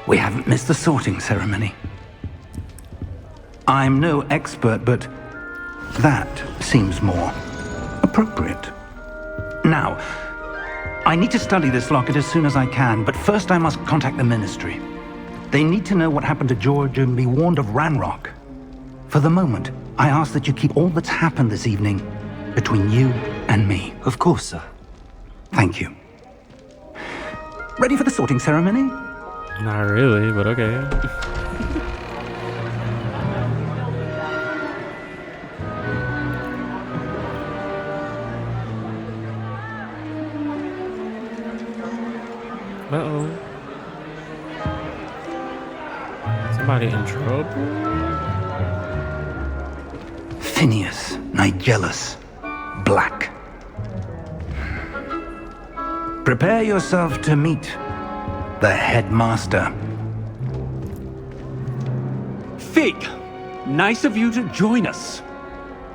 We haven't missed the sorting ceremony. I'm no expert, but that seems more appropriate. Now, I need to study this locket as soon as I can, but first I must contact the Ministry. They need to know what happened to George and be warned of Ranrock. For the moment, I ask that you keep all that's happened this evening between you and me. Of course, sir. Thank you. Ready for the sorting ceremony? Not really, but okay. Uh-oh. Somebody in trouble? Phineas Nigellus Black. Prepare yourself to meet the headmaster. Fig, nice of you to join us.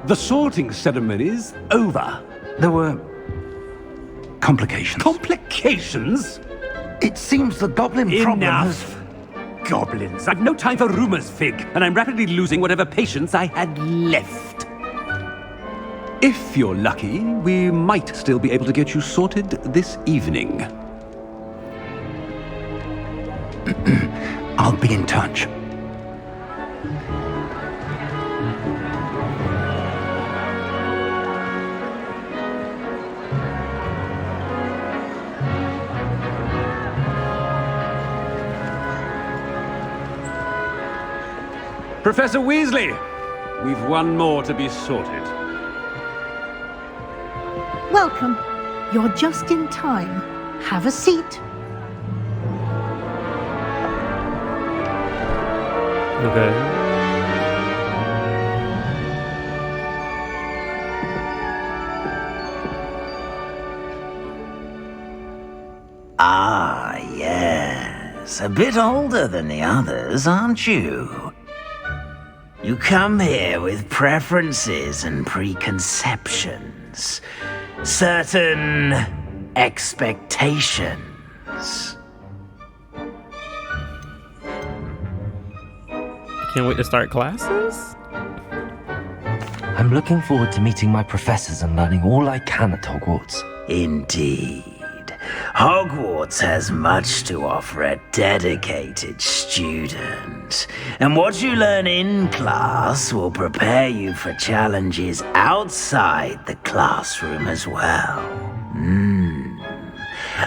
The sorting ceremony's over. There were complications. Complications? It seems the goblin problem has... Enough! Goblins. I've no time for rumors, Fig, and I'm rapidly losing whatever patience I had left. If you're lucky, we might still be able to get you sorted this evening. I'll be in touch. Professor Weasley, we've one more to be sorted. Welcome. You're just in time. Have a seat. Okay. Ah, yes. A bit older than the others, aren't you? You come here with preferences and preconceptions. Certain expectations. Can't wait to start classes? I'm looking forward to meeting my professors and learning all I can at Hogwarts. Indeed. Hogwarts has much to offer a dedicated student. And what you learn in class will prepare you for challenges outside the classroom as well.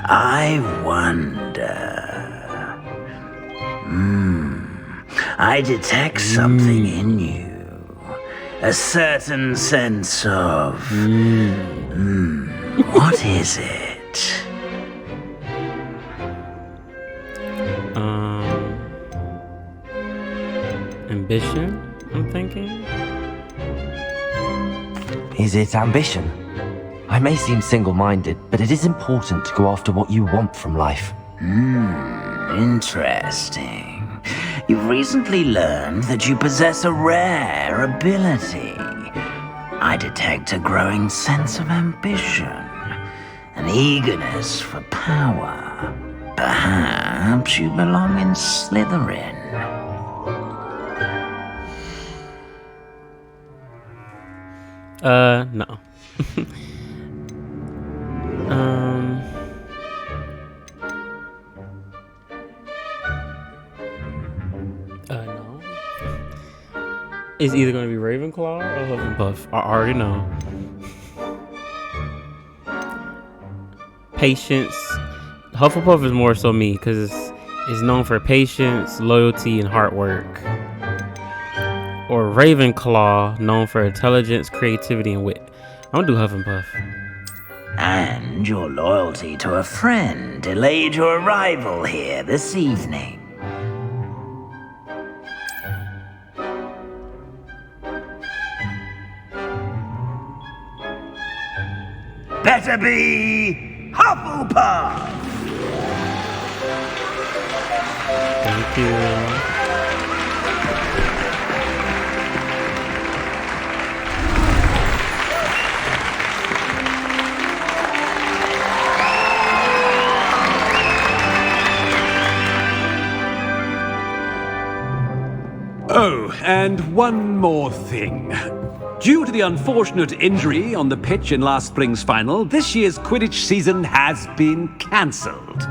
I wonder... I detect something in you. A certain sense of... what is it? Ambition, I'm thinking. Is it ambition? I may seem single-minded, but it is important to go after what you want from life. Interesting. You've recently learned that you possess a rare ability. I detect a growing sense of ambition, an eagerness for power. Perhaps you belong in Slytherin. No. No. It's either going to be Ravenclaw or Hufflepuff. I already know. Patience. Hufflepuff is more so me because it's known for patience, loyalty, and hard work. Or Ravenclaw, known for intelligence, creativity, and wit. I'm gonna do Hufflepuff. And your loyalty to a friend delayed your arrival here this evening. Better be Hufflepuff! Thank you. Oh, and one more thing. Due to the unfortunate injury on the pitch in last spring's final, this year's Quidditch season has been cancelled.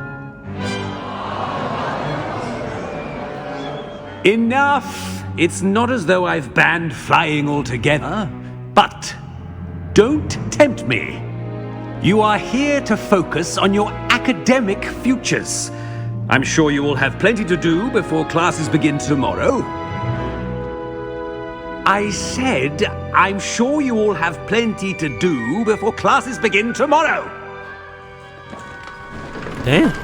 Enough! It's not as though I've banned flying altogether, but don't tempt me. You are here to focus on your academic futures. I'm sure you will have plenty to do before classes begin tomorrow. I said, I'm sure you all have plenty to do before classes begin tomorrow. Damn.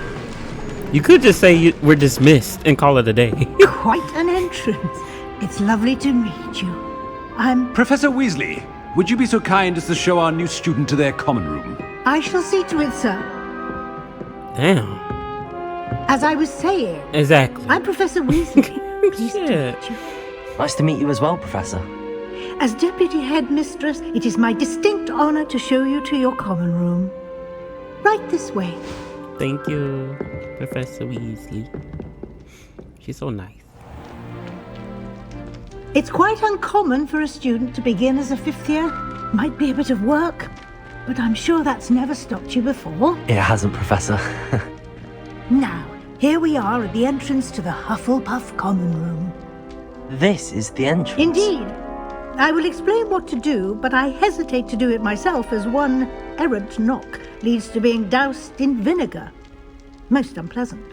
You could just say we're dismissed and call it a day. Quite an entrance. It's lovely to meet you. Professor Weasley, would you be so kind as to show our new student to their common room? I shall see to it, sir. Damn. As I was saying, Exactly. I'm Professor Weasley. Pleased to Shit. meet you. Nice to meet you as well, Professor. As Deputy Headmistress, it is my distinct honor to show you to your common room. Right this way. Thank you, Professor Weasley. She's so nice. It's quite uncommon for a student to begin as a fifth year. Might be a bit of work, but I'm sure that's never stopped you before. It hasn't, Professor. Now, here we are at the entrance to the Hufflepuff common room. This is the entrance. Indeed. I will explain what to do, but I hesitate to do it myself as one errant knock leads to being doused in vinegar. Most unpleasant.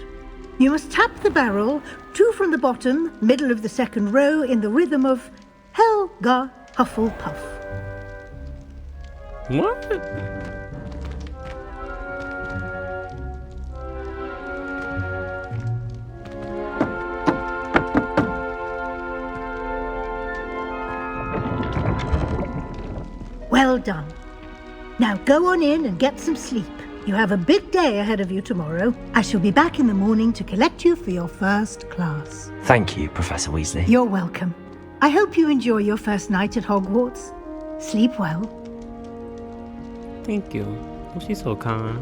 You must tap the barrel, 2 from the bottom, middle of the second row, in the rhythm of Helga Hufflepuff. What? Well done. Now go on in and get some sleep. You have a big day ahead of you tomorrow. I shall be back in the morning to collect you for your first class. Thank you, Professor Weasley. You're welcome. I hope you enjoy your first night at Hogwarts. Sleep well. Thank you. Oh, she's so kind.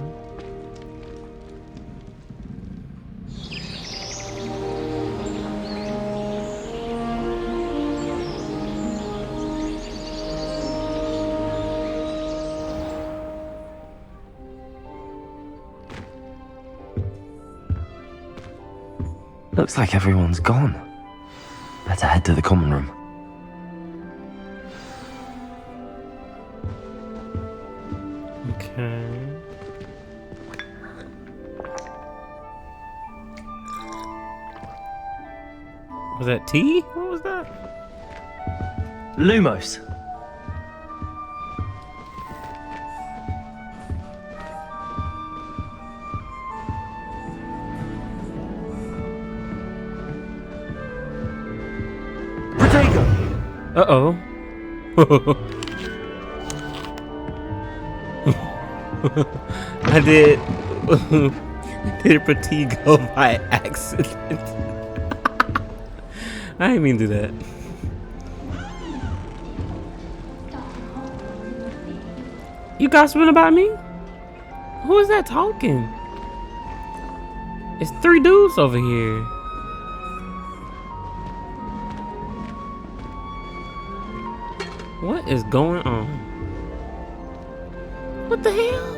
Looks like everyone's gone. Better head to the common room. Okay. Was that tea? What was that? Lumos. Uh-oh. I did Protego by accident. I didn't mean to do that. You gossiping about me? Who is that talking? It's 3 dudes over here. What is going on? What the hell?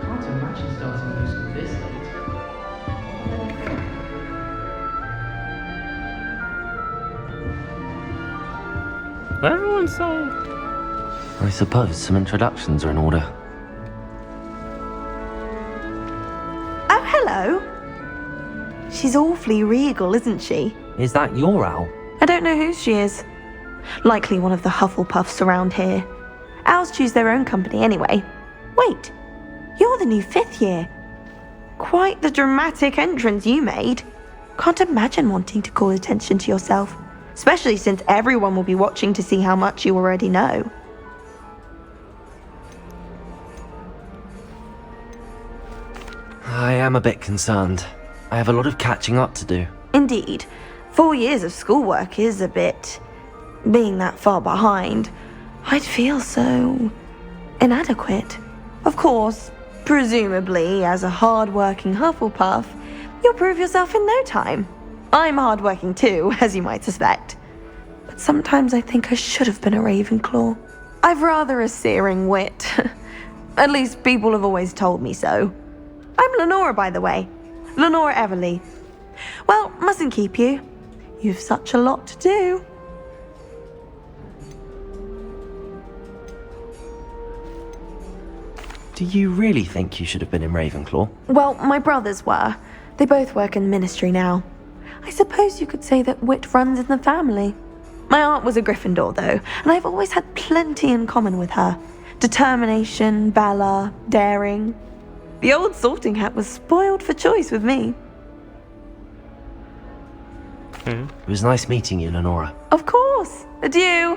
Can't imagine starting music this late. Everyone's so... I suppose some introductions are in order. Oh, hello. She's awfully regal, isn't she? Is that your owl? I don't know who she is. Likely one of the Hufflepuffs around here. Owls choose their own company anyway. Wait, you're the new 5th year. Quite the dramatic entrance you made. Can't imagine wanting to call attention to yourself, especially since everyone will be watching to see how much you already know. I am a bit concerned. I have a lot of catching up to do. Indeed. 4 years of schoolwork is a bit... Being that far behind, I'd feel so... inadequate. Of course, presumably, as a hard-working Hufflepuff, you'll prove yourself in no time. I'm hard-working too, as you might suspect. But sometimes I think I should have been a Ravenclaw. I've rather a searing wit. At least people have always told me so. I'm Lenora, by the way. Lenora Everly. Well, mustn't keep you. You've such a lot to do. Do you really think you should have been in Ravenclaw? Well, my brothers were. They both work in the ministry now. I suppose you could say that wit runs in the family. My aunt was a Gryffindor, though, and I've always had plenty in common with her. Determination, valor, daring. The old sorting hat was spoiled for choice with me. It was nice meeting you, Lenora. Of course. Adieu.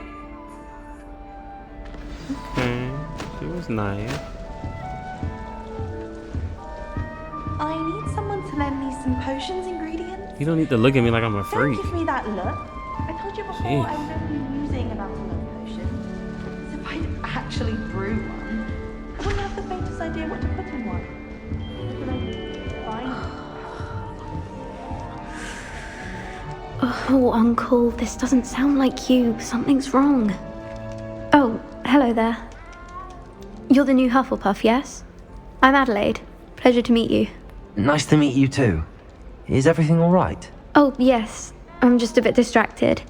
She was nice. I need someone to lend me some potions ingredients. You don't need to look at me like I'm a freak. Don't give me that look. I told you before Jeez. I was only musing about a love potion. So if I'd actually brew one, I wouldn't have the faintest idea what to put in one. Would I find Oh, Uncle, this doesn't sound like you. Something's wrong. Oh, hello there. You're the new Hufflepuff, yes? I'm Adelaide. Pleasure to meet you. Nice to meet you too. Is everything all right? Oh, yes. I'm just a bit distracted.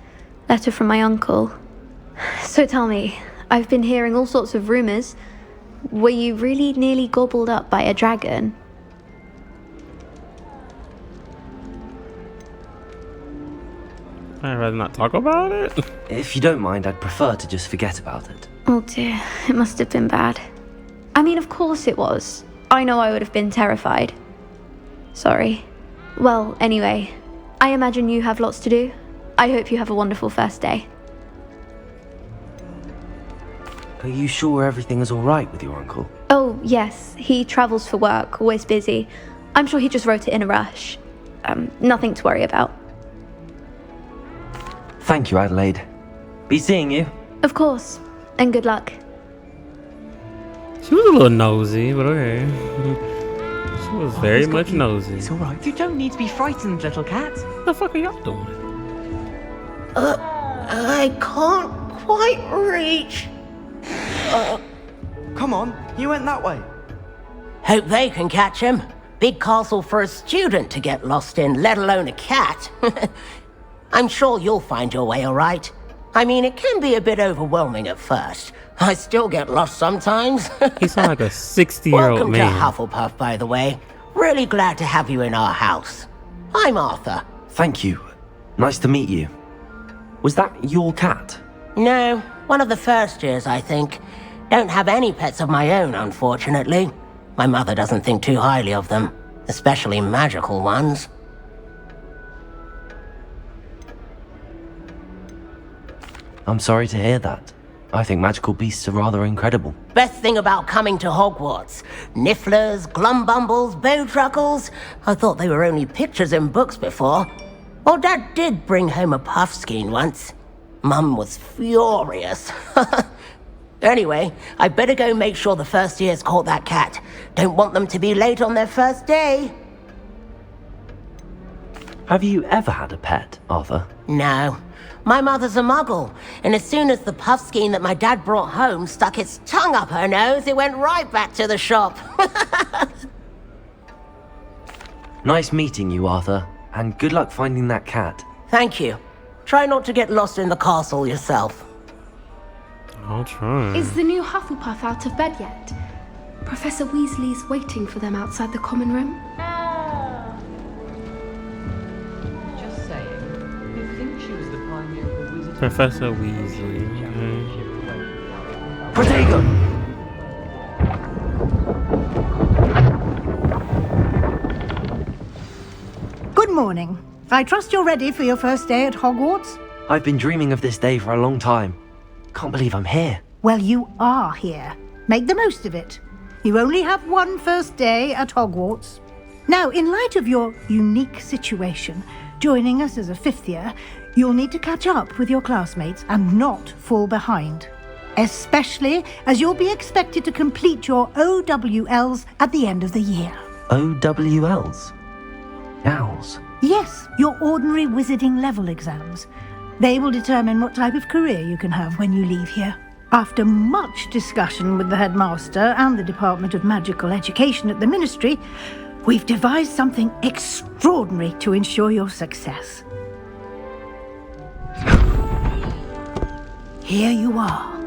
Letter from my uncle. So tell me, I've been hearing all sorts of rumors. Were you really nearly gobbled up by a dragon? I'd rather not talk about it. If you don't mind, I'd prefer to just forget about it. Oh dear, it must have been bad. I mean, of course it was. I know I would have been terrified. Sorry. Well, anyway, I imagine you have lots to do. I hope you have a wonderful first day. Are you sure everything is all right with your uncle? Oh, yes, he travels for work, always busy. I'm sure he just wrote it in a rush. Nothing to worry about. Thank you, Adelaide. Be seeing you. Of course, and good luck. She was a little nosy, but okay. She was very much nosy. It's alright. You don't need to be frightened, little cat. What the fuck are y'all doing? I can't quite reach. Come on, you went that way. Hope they can catch him. Big castle for a student to get lost in, let alone a cat. I'm sure you'll find your way all right. I mean, it can be a bit overwhelming at first. I still get lost sometimes. He sounds like a 60-year-old Welcome man. to Hufflepuff, by the way. Really glad to have you in our house. I'm Arthur. Thank you. Nice to meet you. Was that your cat? No, one of the first years, I think. Don't have any pets of my own, unfortunately. My mother doesn't think too highly of them, especially magical ones. I'm sorry to hear that. I think magical beasts are rather incredible. Best thing about coming to Hogwarts. Nifflers, glumbumbles, bowtruckles. I thought they were only pictures in books before. Well, Dad did bring home a puffskein once. Mum was furious. Anyway, I better go make sure the first years caught that cat. Don't want them to be late on their first day. Have you ever had a pet, Arthur? No. My mother's a muggle, and as soon as the puffskein that my dad brought home stuck its tongue up her nose, it went right back to the shop. Nice meeting you, Arthur, and good luck finding that cat. Thank you. Try not to get lost in the castle yourself. I'll try. Is the new Hufflepuff out of bed yet? Professor Weasley's waiting for them outside the common room. Just saying. You think she was the pioneer of the wizard? Professor Weasley. Protego! Good morning. I trust you're ready for your first day at Hogwarts? I've been dreaming of this day for a long time. Can't believe I'm here. Well, you are here. Make the most of it. You only have one first day at Hogwarts. Now, in light of your unique situation, joining us as a 5th year, you'll need to catch up with your classmates and not fall behind. Especially as you'll be expected to complete your OWLs at the end of the year. OWLs? Owls? Yes, your ordinary wizarding level exams. They will determine what type of career you can have when you leave here. After much discussion with the headmaster and the Department of Magical Education at the Ministry, we've devised something extraordinary to ensure your success. Here you are.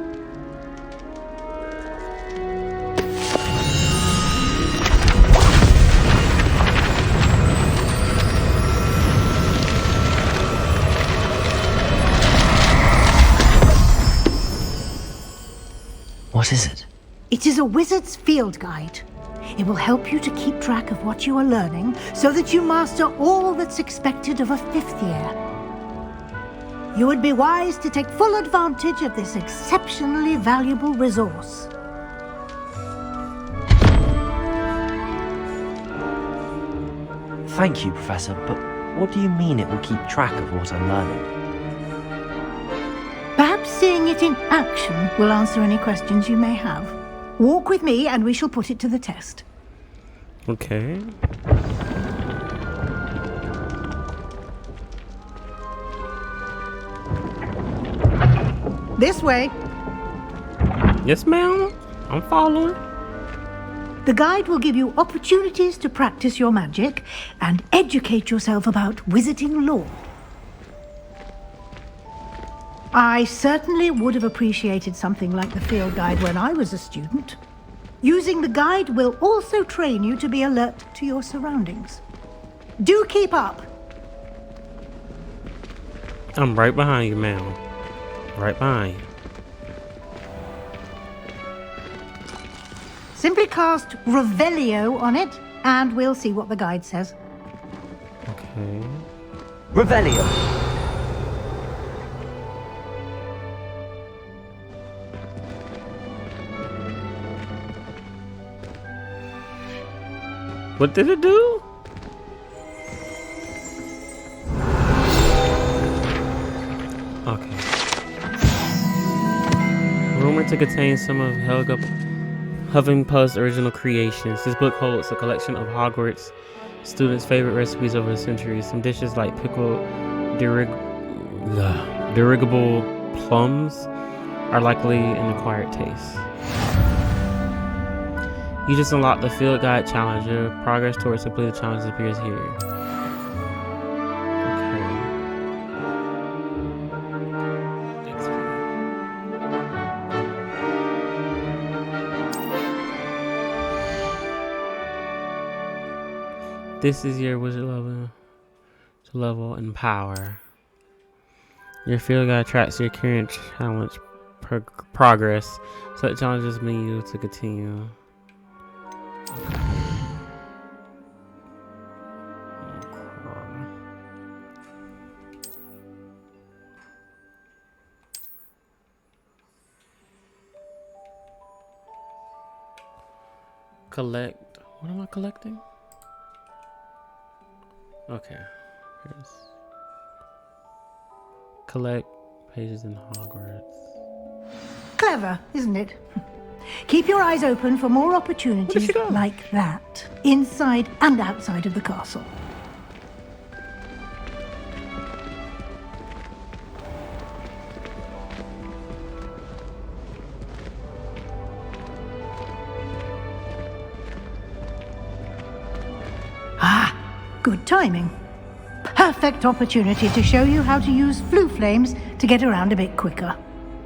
What is it? It is a wizard's field guide. It will help you to keep track of what you are learning so that you master all that's expected of a 5th year. You would be wise to take full advantage of this exceptionally valuable resource. Thank you, Professor, but what do you mean it will keep track of what I'm learning? Perhaps seeing it in action will answer any questions you may have. Walk with me and we shall put it to the test. Okay. This way. Yes, ma'am. I'm following. The guide will give you opportunities to practice your magic and educate yourself about wizarding lore. I certainly would have appreciated something like the field guide when I was a student. Using the guide will also train you to be alert to your surroundings. Do keep up. I'm right behind you, ma'am. Right behind you. Simply cast Revelio on it, and we'll see what the guide says. Okay. Revelio! What did it do? Okay. Rumored to contain some of Helga Hufflepuff's original creations, this book holds a collection of Hogwarts students' favorite recipes over the centuries. Some dishes like pickled dirigible plums are likely an acquired taste. You just unlocked the field guide challenge. Your progress towards completing the challenge appears here. This is your wizard level and power. Your field guide tracks your current challenge progress. Set challenges menu to continue. Okay. Collect. What am I collecting? Okay. Here's collect pages in Hogwarts. Clever, isn't it? Keep your eyes open for more opportunities like that, inside and outside of the castle. Ah, good timing. Perfect opportunity to show you how to use flue flames to get around a bit quicker.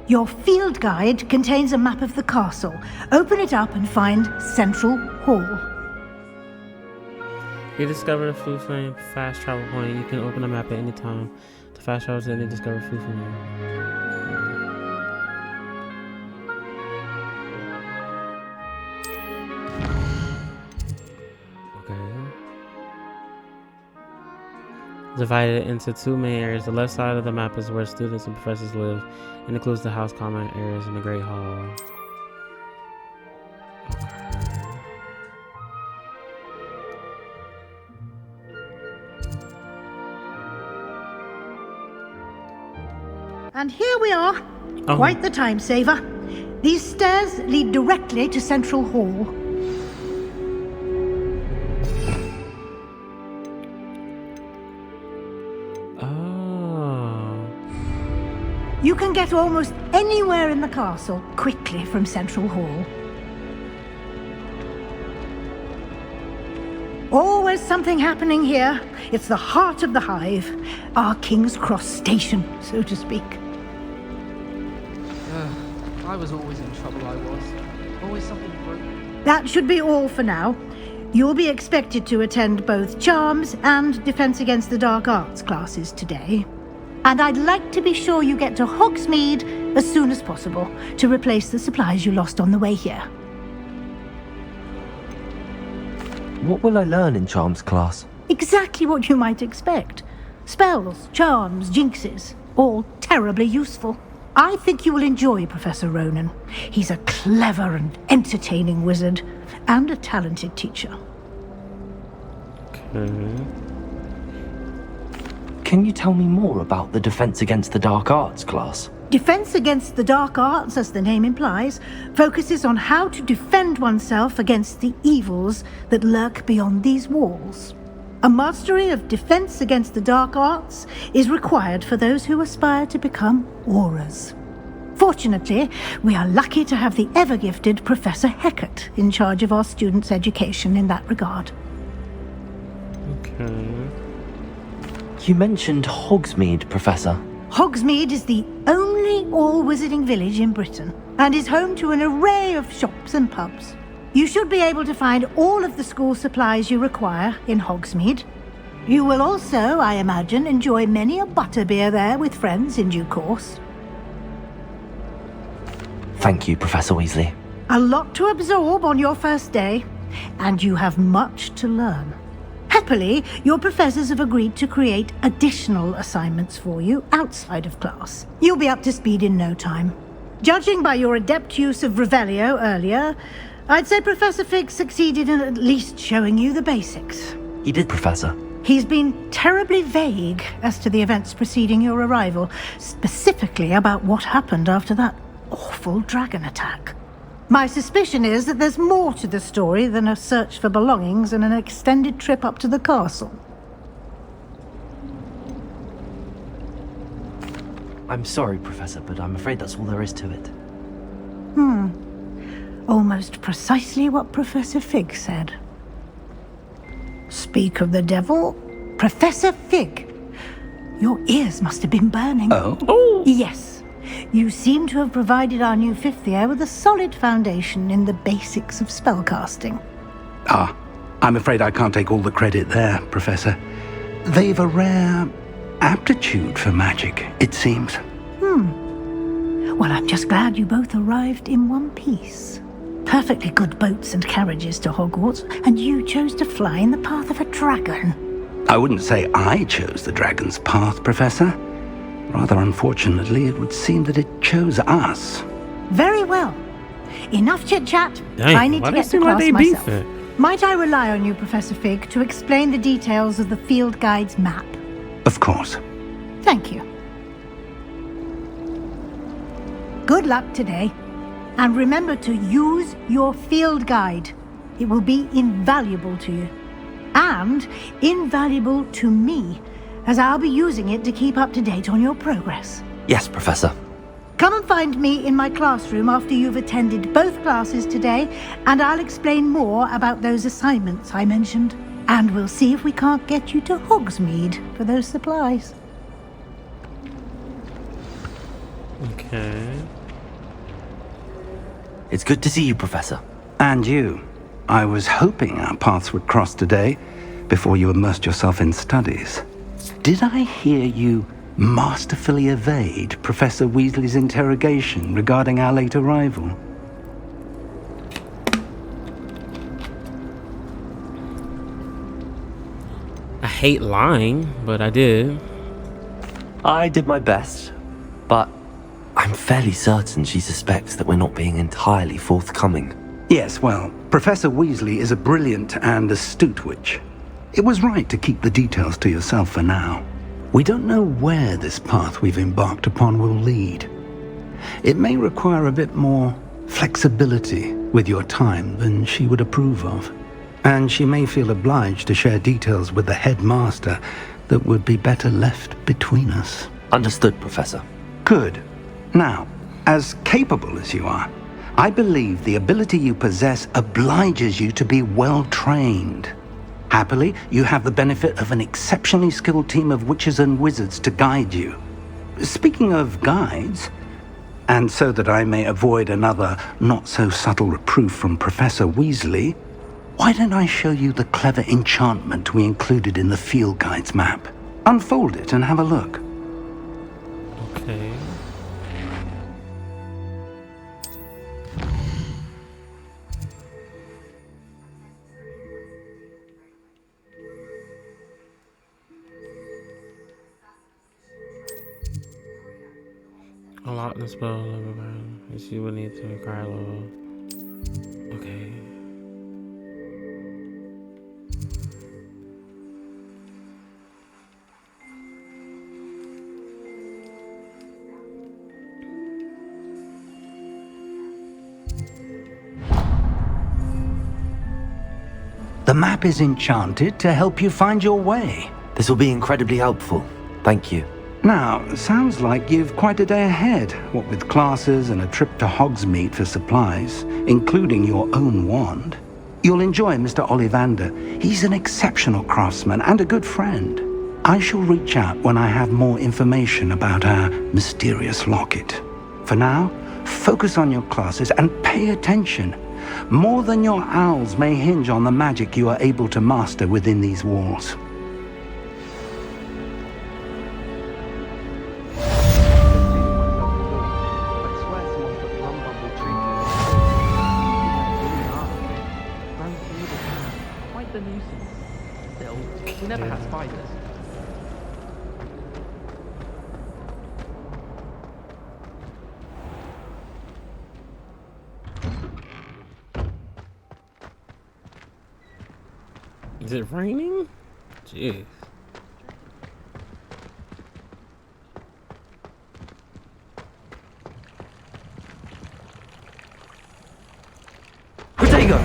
Your field guide contains a map of the castle. Open it up and find Central Hall. You discovered a flue flame fast travel point. You can open a map at any time to fast travel to any discovered flue flame. Divided into two main areas. The left side of the map is where students and professors live, and includes the house common areas and the Great Hall. And here we are. Oh. Quite the time saver. These stairs lead directly to Central Hall. Oh. You can get almost anywhere in the castle quickly from Central Hall. Always something happening here. It's the heart of the hive. Our King's Cross station, so to speak. I was always in trouble, I was. Always something broke. That should be all for now. You'll be expected to attend both Charms and Defense Against the Dark Arts classes today. And I'd like to be sure you get to Hogsmeade as soon as possible to replace the supplies you lost on the way here. What will I learn in Charms class? Exactly what you might expect. Spells, charms, jinxes, all terribly useful. I think you will enjoy Professor Ronan. He's a clever and entertaining wizard, and a talented teacher. Okay. Can you tell me more about the Defense Against the Dark Arts class? Defense Against the Dark Arts, as the name implies, focuses on how to defend oneself against the evils that lurk beyond these walls. A mastery of Defense Against the Dark Arts is required for those who aspire to become auras. Fortunately, we are lucky to have the ever-gifted Professor Hecat in charge of our students' education in that regard. Okay. You mentioned Hogsmeade, Professor. Hogsmeade is the only all-wizarding village in Britain and is home to an array of shops and pubs. You should be able to find all of the school supplies you require in Hogsmeade. You will also, I imagine, enjoy many a butterbeer there with friends in due course. Thank you, Professor Weasley. A lot to absorb on your first day, and you have much to learn. Happily, your professors have agreed to create additional assignments for you outside of class. You'll be up to speed in no time. Judging by your adept use of Revelio earlier, I'd say Professor Fig succeeded in at least showing you the basics. He did, Professor. He's been terribly vague as to the events preceding your arrival, specifically about what happened after that awful dragon attack. My suspicion is that there's more to the story than a search for belongings and an extended trip up to the castle. I'm sorry, Professor, but I'm afraid that's all there is to it. Almost precisely what Professor Fig said. Speak of the devil, Professor Fig. Your ears must have been burning. Oh? Yes. You seem to have provided our new fifth year with a solid foundation in the basics of spellcasting. I'm afraid I can't take all the credit there, Professor. They've a rare aptitude for magic, it seems. Well, I'm just glad you both arrived in one piece. Perfectly good boats and carriages to Hogwarts, and you chose to fly in the path of a dragon. I wouldn't say I chose the dragon's path, Professor. Rather unfortunately, it would seem that it chose us. Very well. Enough chit-chat. Dang, I need why to they get to seem like class they myself. beefing? Might I rely on you, Professor Fig, to explain the details of the field guide's map? Of course. Thank you. Good luck today. And remember to use your field guide. It will be invaluable to you. And invaluable to me, as I'll be using it to keep up to date on your progress. Yes, Professor. Come and find me in my classroom after you've attended both classes today, and I'll explain more about those assignments I mentioned. And we'll see if we can't get you to Hogsmeade for those supplies. Okay. It's good to see you, Professor. And you. I was hoping our paths would cross today, before you immersed yourself in studies. Did I hear you masterfully evade Professor Weasley's interrogation regarding our late arrival? I hate lying, but I did. I did my best, but I'm fairly certain she suspects that we're not being entirely forthcoming. Yes, well, Professor Weasley is a brilliant and astute witch. It was right to keep the details to yourself for now. We don't know where this path we've embarked upon will lead. It may require a bit more flexibility with your time than she would approve of. And she may feel obliged to share details with the headmaster that would be better left between us. Understood, Professor. Good. Now, as capable as you are, I believe the ability you possess obliges you to be well trained. Happily, you have the benefit of an exceptionally skilled team of witches and wizards to guide you. Speaking of guides, and so that I may avoid another not-so-subtle reproof from Professor Weasley, why don't I show you the clever enchantment we included in the field guide's map? Unfold it and have a look. Okay. Unlock the spell level. You will need to acquire level. Okay. The map is enchanted to help you find your way. This will be incredibly helpful. Thank you. Now, sounds like you've quite a day ahead, what with classes and a trip to Hogsmeade for supplies, including your own wand. You'll enjoy Mr. Ollivander. He's an exceptional craftsman and a good friend. I shall reach out when I have more information about our mysterious locket. For now, focus on your classes and pay attention. More than your owls may hinge on the magic you are able to master within these walls. Quite the nuisance. Still, we never had spiders. Is it raining? Jeez. Protego!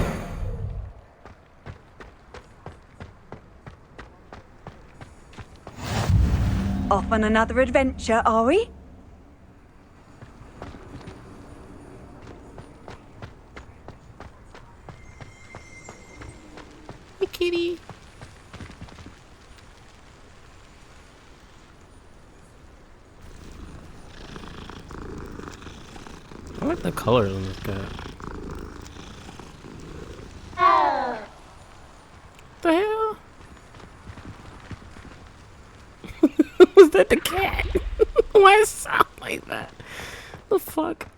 Off on another adventure, are we? Hey, kitty. I like the colors on this guy. The hell? Was that the cat? Why does it sound like that? The fuck?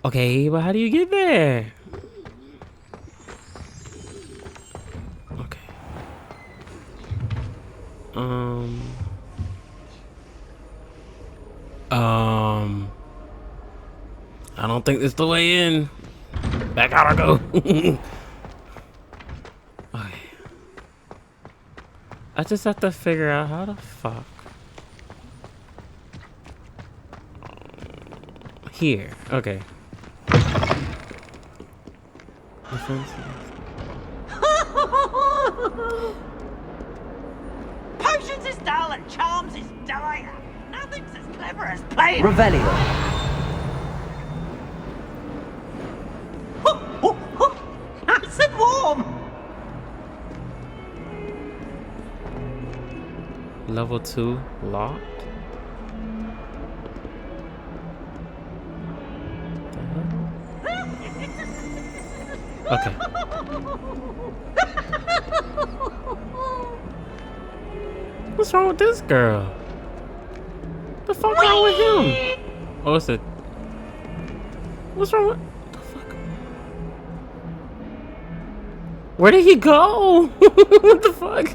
Okay, but how do you get there? Okay. I don't think this is the way in. Back out I go. Okay. I just have to figure out how the fuck. Here. Okay. Potions is dull and charms is dire. Nothing's as clever as playing. Revelio. Nice and warm. Level 2 locked. Okay. What's wrong with this girl? The fuck wrong with him? Oh, it's a. What's wrong with? The fuck? Where did he go? What the fuck?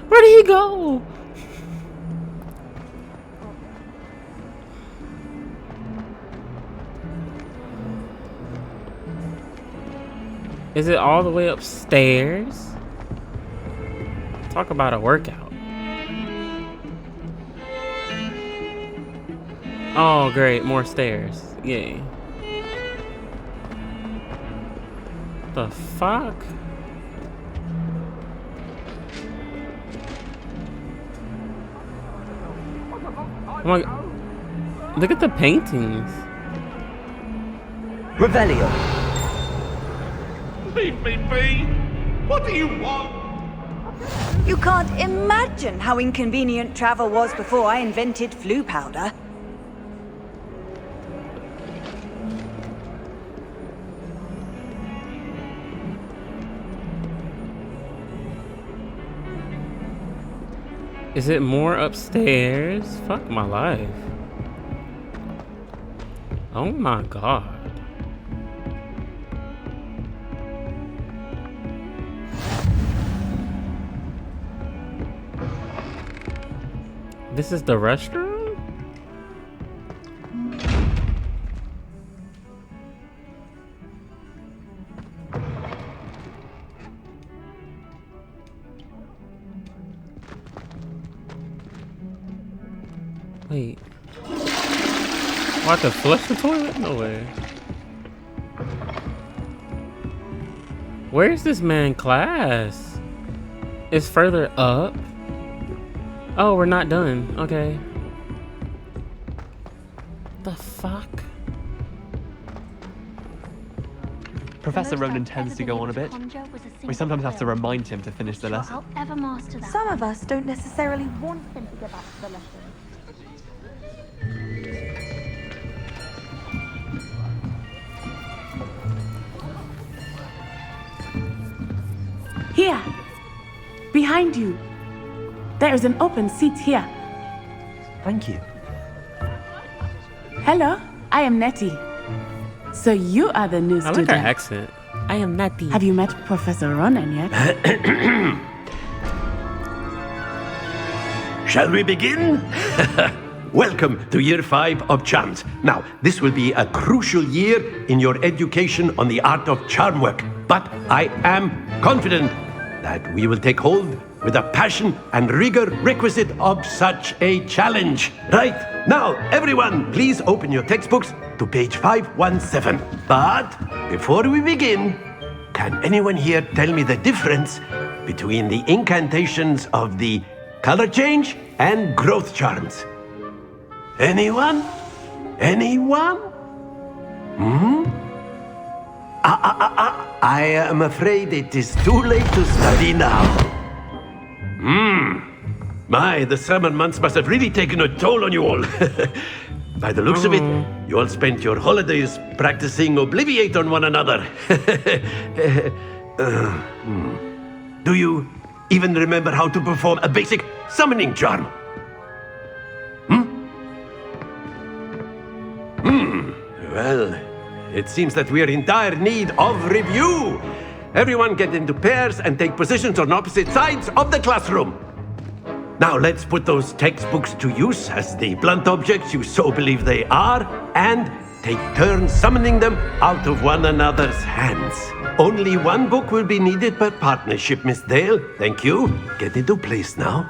Where did he go? Is it all the way upstairs? Talk about a workout. Oh, great. More stairs. Yay. The fuck? Oh my god. Look at the paintings. Revelio. Leave me be! What do you want? You can't imagine how inconvenient travel was before I invented flu powder. Is it more upstairs? Fuck my life. Oh my god. This is the restroom? Wait. Oh, I have to flush the toilet? No way. Where's this man class? It's further up. Oh, we're not done. Okay. The fuck? Professor Ronan tends to go on a bit. We sometimes have to remind him to finish the lesson. Some of us don't necessarily want him to go back to the lesson. Here, behind you. There is an open seat here. Thank you. Hello, I am Nettie. So you are the new I student. like her accent. I am Nettie. Have you met Professor Ronan yet? Shall we begin? Welcome to Year 5 of Charms. Now, this will be a crucial year in your education on the art of charm work. But I am confident that we will take hold with the passion and rigor requisite of such a challenge. Right, now, everyone, please open your textbooks to page 517. But before we begin, can anyone here tell me the difference between the incantations of the color change and growth charms? Anyone? Anyone? I am afraid it is too late to study now. My, the summer months must have really taken a toll on you all. By the looks of it, you all spent your holidays practicing Obliviate on one another. Do you even remember how to perform a basic summoning charm? Well, it seems that we are in dire need of review. Everyone get into pairs and take positions on opposite sides of the classroom. Now let's put those textbooks to use as the blunt objects you so believe they are, and take turns summoning them out of one another's hands. Only one book will be needed per partnership, Miss Dale. Thank you. Get into place now.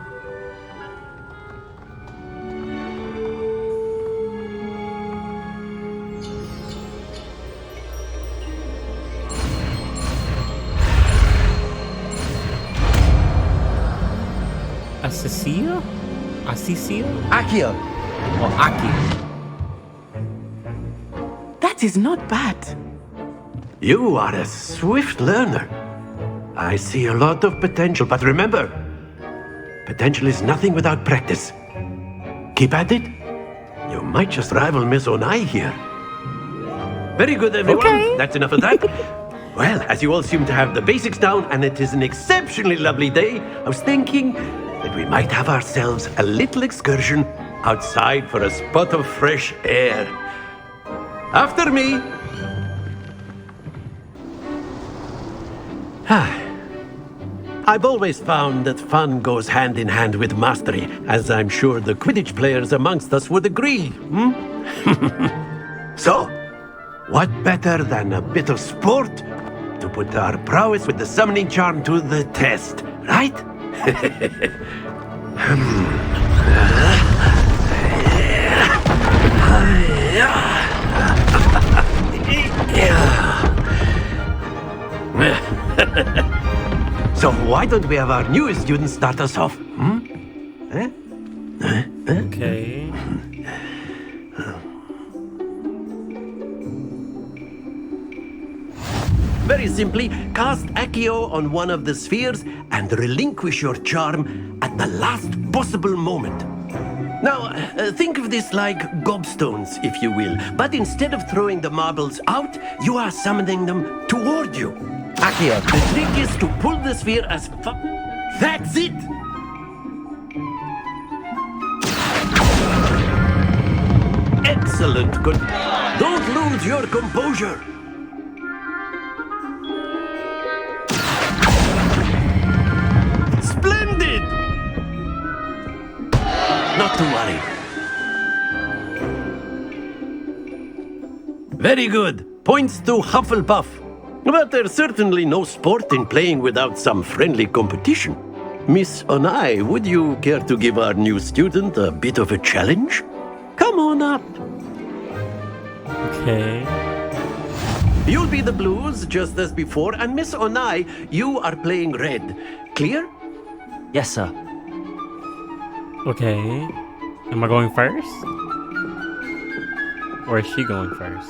Asicia? Asicia? Accio. Or Aki? That is not bad. You are a swift learner. I see a lot of potential, but remember, potential is nothing without practice. Keep at it. You might just rival Miss Onai here. Very good, everyone. Okay. That's enough of that. Well, as you all seem to have the basics down, and it is an exceptionally lovely day, I was thinking that we might have ourselves a little excursion outside for a spot of fresh air. After me. I've always found that fun goes hand in hand with mastery, as I'm sure the Quidditch players amongst us would agree. So, what better than a bit of sport to put our prowess with the summoning charm to the test, right? So why don't we have our newest student start us off? Okay. Very simply, cast Accio on one of the spheres and relinquish your charm at the last possible moment. Now, think of this like gobstones, if you will, but instead of throwing the marbles out, you are summoning them toward you. Accio, the trick is to pull the sphere as far... That's it! Excellent. Good. Don't lose your composure. Splendid! Not to worry. Very good. Points to Hufflepuff. But there's certainly no sport in playing without some friendly competition. Miss Onai, would you care to give our new student a bit of a challenge? Come on up. Okay. You'll be the blues, just as before, and Miss Onai, you are playing red. Clear? Yes, sir. Okay. Am I going first? Or is she going first?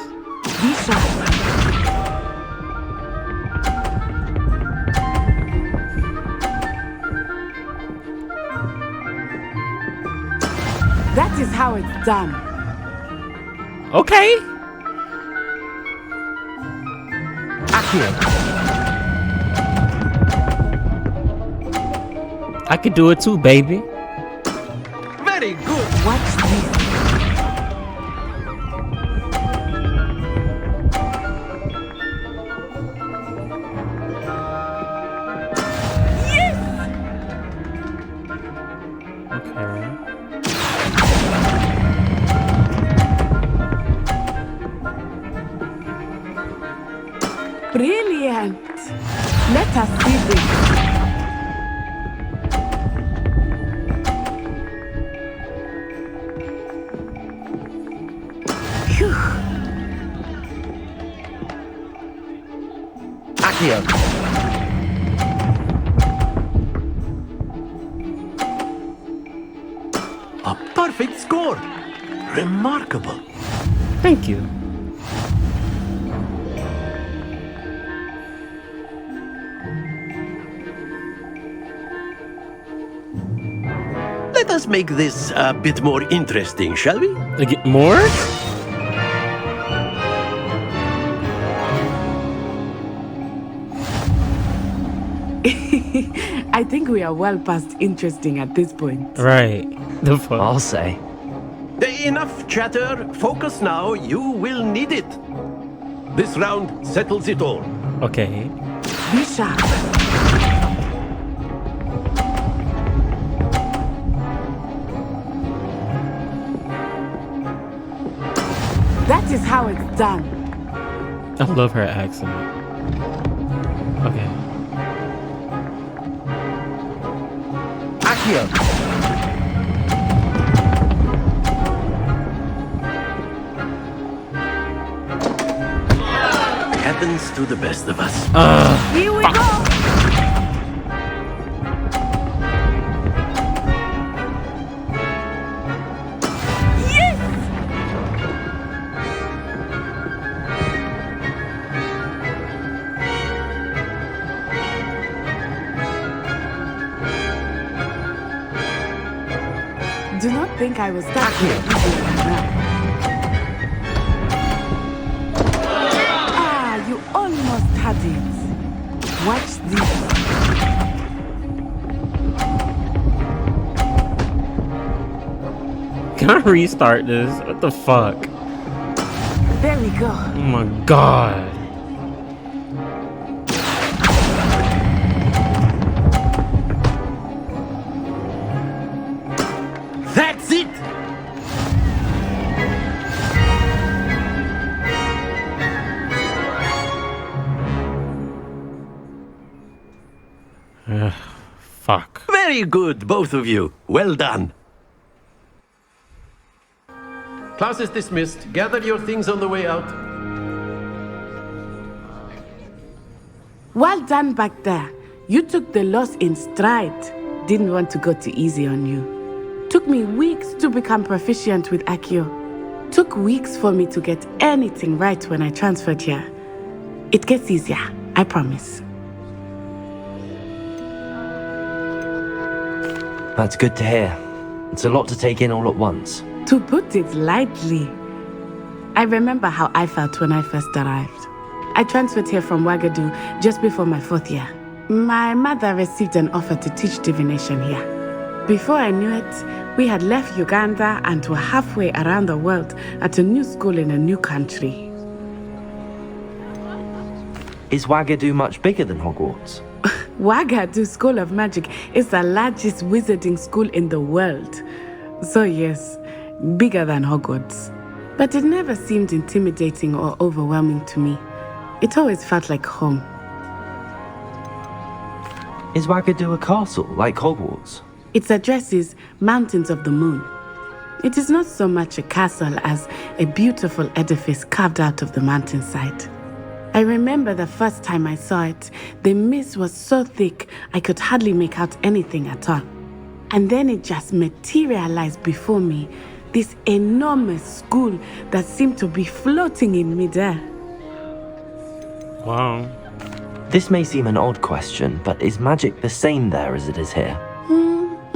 That is how it's done. Okay. I could do it too, baby. Very good. Watch this. Brilliant! Let us see this. Phew. Accio. A perfect score. Remarkable. Thank you. Let us make this a bit more interesting, shall we? More? I think we are well past interesting at this point. Right. The fuck? I'll say. Enough chatter. Focus now. You will need it. This round settles it all. Okay. Be sharp. That is how it's done. I love her accent. Okay. Accio. Happens to the best of us. Here we go. Do not think I will stop here. Ah, you almost had it. Watch this. Can I restart this? What the fuck? There we go. Oh my god. That's it! Fuck. Very good, both of you. Well done. Class is dismissed. Gather your things on the way out. Well done back there. You took the loss in stride. Didn't want to go too easy on you. Took me weeks to become proficient with Accio. Took weeks for me to get anything right when I transferred here. It gets easier, I promise. That's good to hear. It's a lot to take in all at once. To put it lightly, I remember how I felt when I first arrived. I transferred here from Ouagadougou just before my 4th year. My mother received an offer to teach divination here. Before I knew it, we had left Uganda and were halfway around the world at a new school in a new country. Is Ouagadougou much bigger than Hogwarts? Ouagadougou School of Magic is the largest wizarding school in the world. So yes, bigger than Hogwarts. But it never seemed intimidating or overwhelming to me. It always felt like home. Is Ouagadougou a castle, like Hogwarts? Its address is Mountains of the Moon. It is not so much a castle as a beautiful edifice carved out of the mountainside. I remember the first time I saw it, the mist was so thick I could hardly make out anything at all. And then it just materialized before me, this enormous school that seemed to be floating in midair. Wow. This may seem an odd question, but is magic the same there as it is here?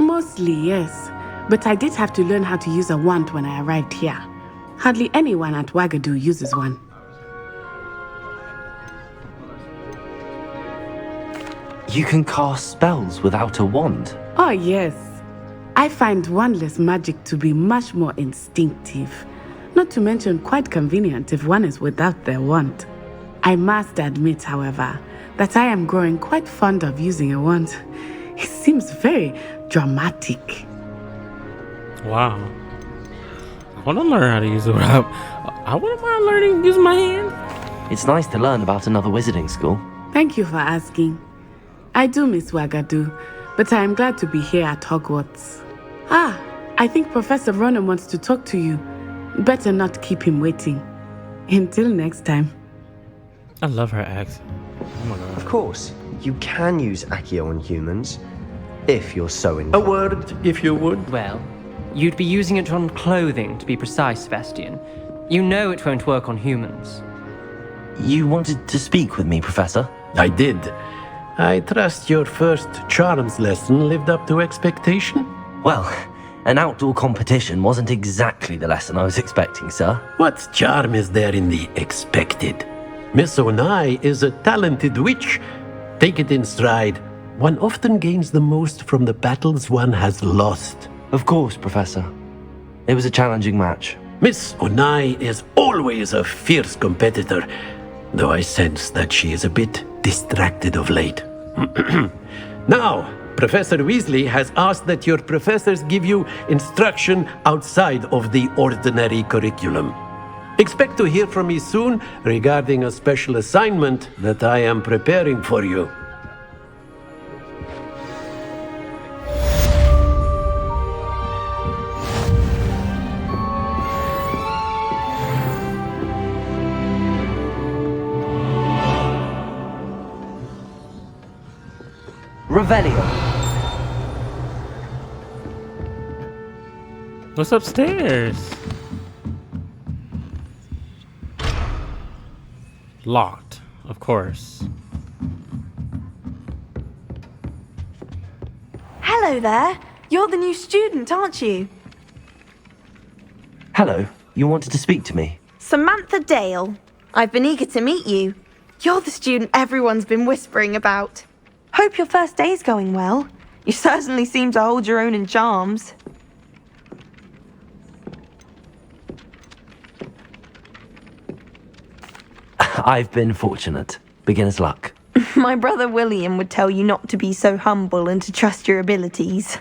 Mostly, yes. But I did have to learn how to use a wand when I arrived here. Hardly anyone at Ouagadougou uses one. You can cast spells without a wand? Oh, yes. I find wandless magic to be much more instinctive. Not to mention quite convenient if one is without their wand. I must admit, however, that I am growing quite fond of using a wand. It seems very dramatic. Wow. I want to learn how to use it. I wouldn't mind learning to use my hand. It's nice to learn about another wizarding school. Thank you for asking. I do miss Ouagadougou, but I am glad to be here at Hogwarts. I think Professor Ronan wants to talk to you. Better not keep him waiting. Until next time. I love her accent. Oh my god. Of course, you can use Accio on humans, if you're so inclined. A word, if you would. Well, you'd be using it on clothing, to be precise, Sebastian. You know it won't work on humans. You wanted to speak with me, Professor? I did. I trust your first charms lesson lived up to expectation? Well, an outdoor competition wasn't exactly the lesson I was expecting, sir. What charm is there in the expected? Miss Onai is a talented witch. Take it in stride. One often gains the most from the battles one has lost. Of course, Professor. It was a challenging match. Miss Onai is always a fierce competitor, though I sense that she is a bit distracted of late. Now, Professor Weasley has asked that your professors give you instruction outside of the ordinary curriculum. Expect to hear from me soon regarding a special assignment that I am preparing for you. Revelio. What's upstairs? Locked, of course. Hello there. You're the new student, aren't you? Hello. You wanted to speak to me? Samantha Dale. I've been eager to meet you. You're the student everyone's been whispering about. Hope your first day's going well. You certainly seem to hold your own in charms. I've been fortunate. Beginner's luck. My brother William would tell you not to be so humble and to trust your abilities.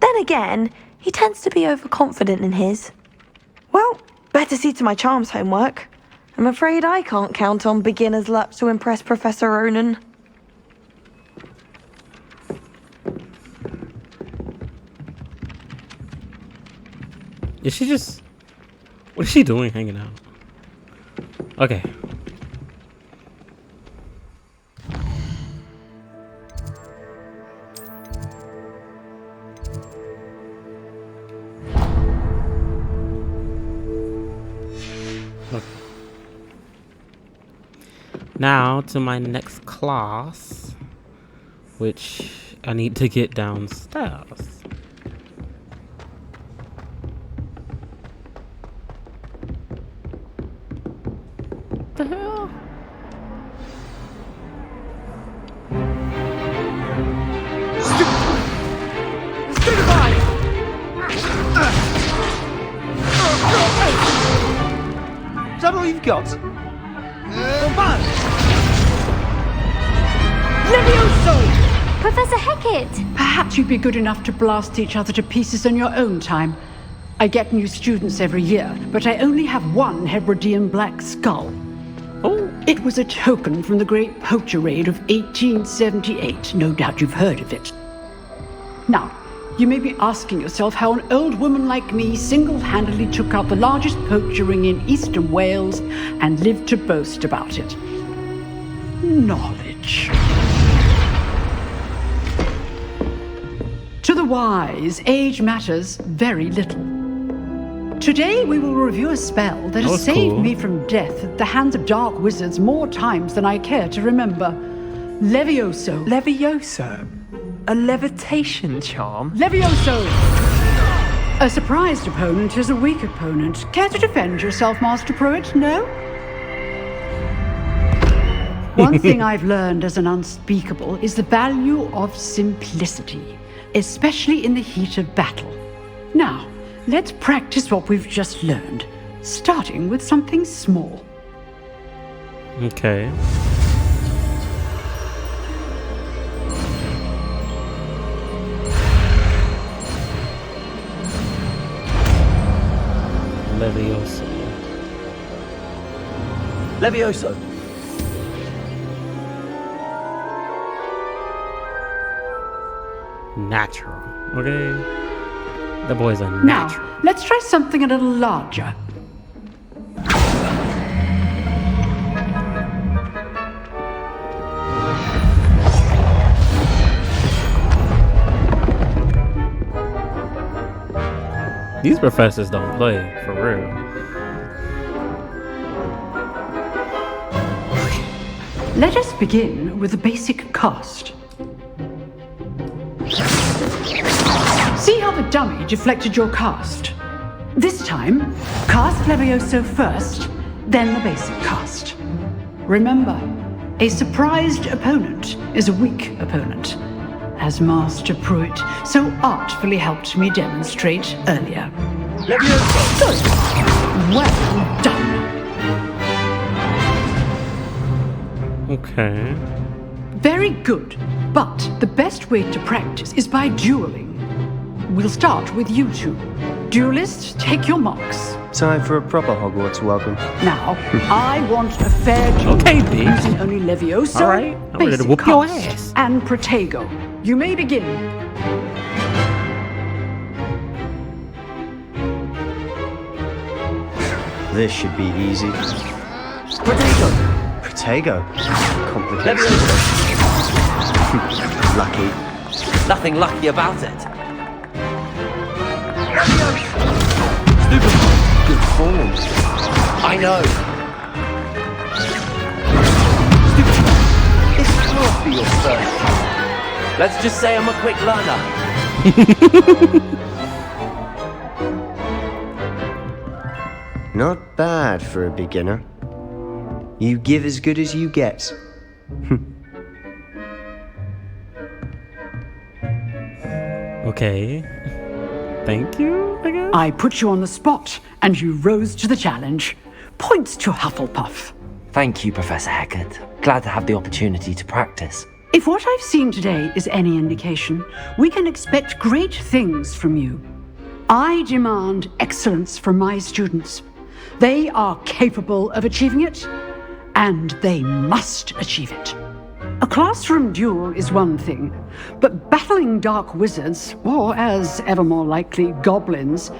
Then again, he tends to be overconfident in his. Well, better see to my charms homework. I'm afraid I can't count on beginner's luck to impress Professor Ronan. Is she just... What is she doing hanging out? Okay. Now to my next class, which I need to get downstairs. The hell? Is that all you've got? Levioso! Professor Hecat! Perhaps you'd be good enough to blast each other to pieces on your own time. I get new students every year, but I only have one Hebridean black skull. Oh. It was a token from the Great Poacher Raid of 1878. No doubt you've heard of it. Now, you may be asking yourself how an old woman like me single-handedly took out the largest poacher ring in eastern Wales and lived to boast about it. Knowledge. To the wise, age matters very little. Today we will review a spell that has saved me from death at the hands of dark wizards more times than I care to remember. Levioso. Levioso? A levitation charm? Levioso! A surprised opponent is a weak opponent. Care to defend yourself, Master Pruitt? No? One thing I've learned as an unspeakable is the value of simplicity, especially in the heat of battle. Now, let's practice what we've just learned, starting with something small. Okay. Levioso. Levioso. Natural. Okay. The boy's a natural. Now, let's try something a little larger. These professors don't play, for real. Let us begin with the basic cast. See how the dummy deflected your cast? This time, cast Levioso first, then the basic cast. Remember, a surprised opponent is a weak opponent, as Master Pruitt so artfully helped me demonstrate earlier. Levioso! Good. Well done. Okay. Very good. But the best way to practice is by dueling. We'll start with you two. Duelists, take your marks. Time for a proper Hogwarts welcome. Now, I want a fair duel. Okay, bitch. Using only Levioso, All right, I'm ready to basic whoop your cast, ass. and Protego. You may begin. This should be easy. Protego. Protego. Complicated. Lucky. Nothing lucky about it. Stupid. Good form. I know. This can't be your first. Let's just say I'm a quick learner. Not bad for a beginner. You give as good as you get. Okay. Thank you, I guess. I put you on the spot, and you rose to the challenge. Points to Hufflepuff. Thank you, Professor Hecat. Glad to have the opportunity to practice. If what I've seen today is any indication, we can expect great things from you. I demand excellence from my students. They are capable of achieving it, and they must achieve it. A classroom duel is one thing, but battling dark wizards, or as ever more likely, goblins,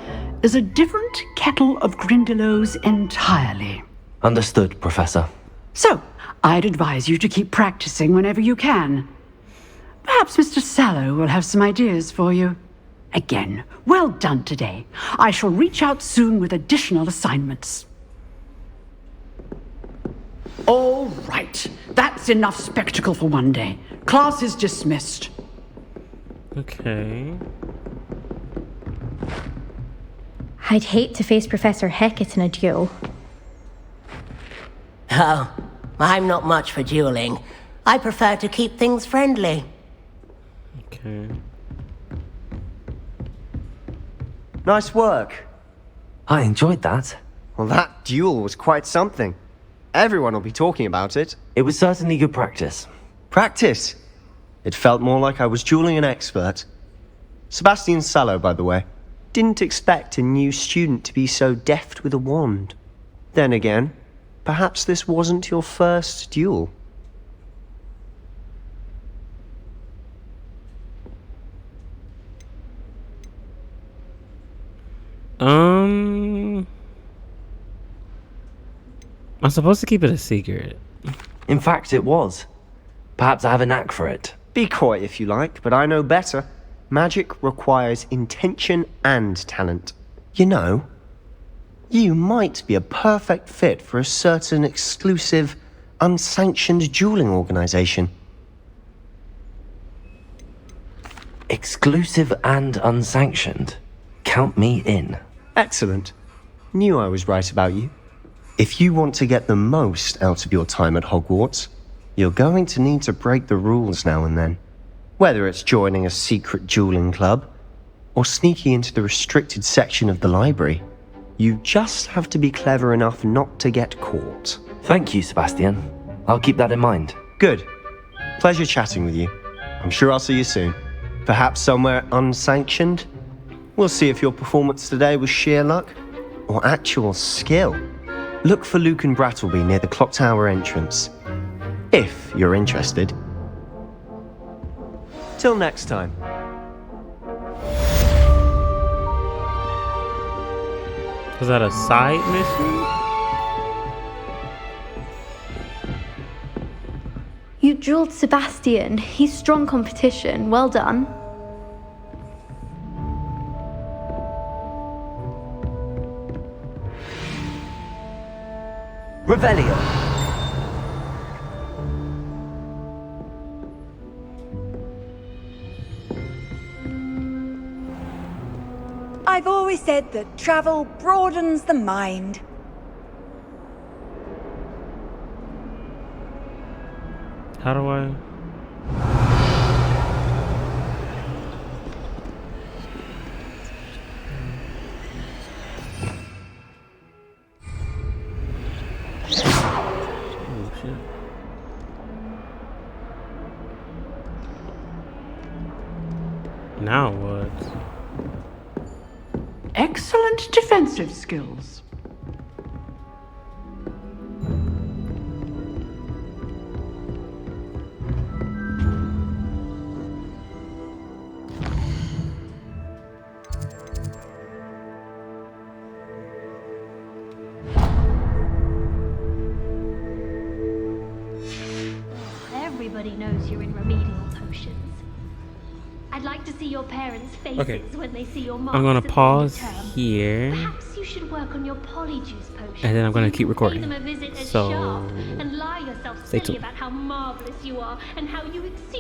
is a different kettle of Grindylows entirely. Understood, Professor. So, I'd advise you to keep practicing whenever you can. Perhaps Mr. Sallow will have some ideas for you. Again, well done today. I shall reach out soon with additional assignments. All right, that's enough spectacle for one day. Class is dismissed. Okay. I'd hate to face Professor Hecat in a duel. Oh, I'm not much for dueling. I prefer to keep things friendly. Okay. Nice work. I enjoyed that. Well, that duel was quite something. Everyone will be talking about it. It was certainly good practice. Practice? It felt more like I was dueling an expert. Sebastian Sallow, by the way. Didn't expect a new student to be so deft with a wand. Then again, perhaps this wasn't your first duel. I'm supposed to keep it a secret. In fact, it was. Perhaps I have a knack for it. Be coy if you like, but I know better. Magic requires intention and talent. You know, you might be a perfect fit for a certain exclusive, unsanctioned dueling organization. Exclusive and unsanctioned. Count me in. Excellent. Knew I was right about you. If you want to get the most out of your time at Hogwarts, you're going to need to break the rules now and then. Whether it's joining a secret dueling club, or sneaking into the restricted section of the library, you just have to be clever enough not to get caught. Thank you, Sebastian. I'll keep that in mind. Good. Pleasure chatting with you. I'm sure I'll see you soon. Perhaps somewhere unsanctioned? We'll see if your performance today was sheer luck, or actual skill. Look for Luke and Brattleby near the clock tower entrance. If you're interested. Till next time. Was that a side mission? You dueled Sebastian. He's strong competition. Well done. Revelio. I've always said that travel broadens the mind. How do I? Oh, shit. Now what? Excellent defensive skills. Everybody knows you're in remedial potions. I'd like to see your parents' faces Okay. when they see your marks. I'm gonna at the end pause of term. here. Perhaps you should work on your polyjuice potions. And then I'm gonna You keep can pay recording. them a visit as So, sharp and lie yourself stay silly tuned. about how marvelous you are and how you exceed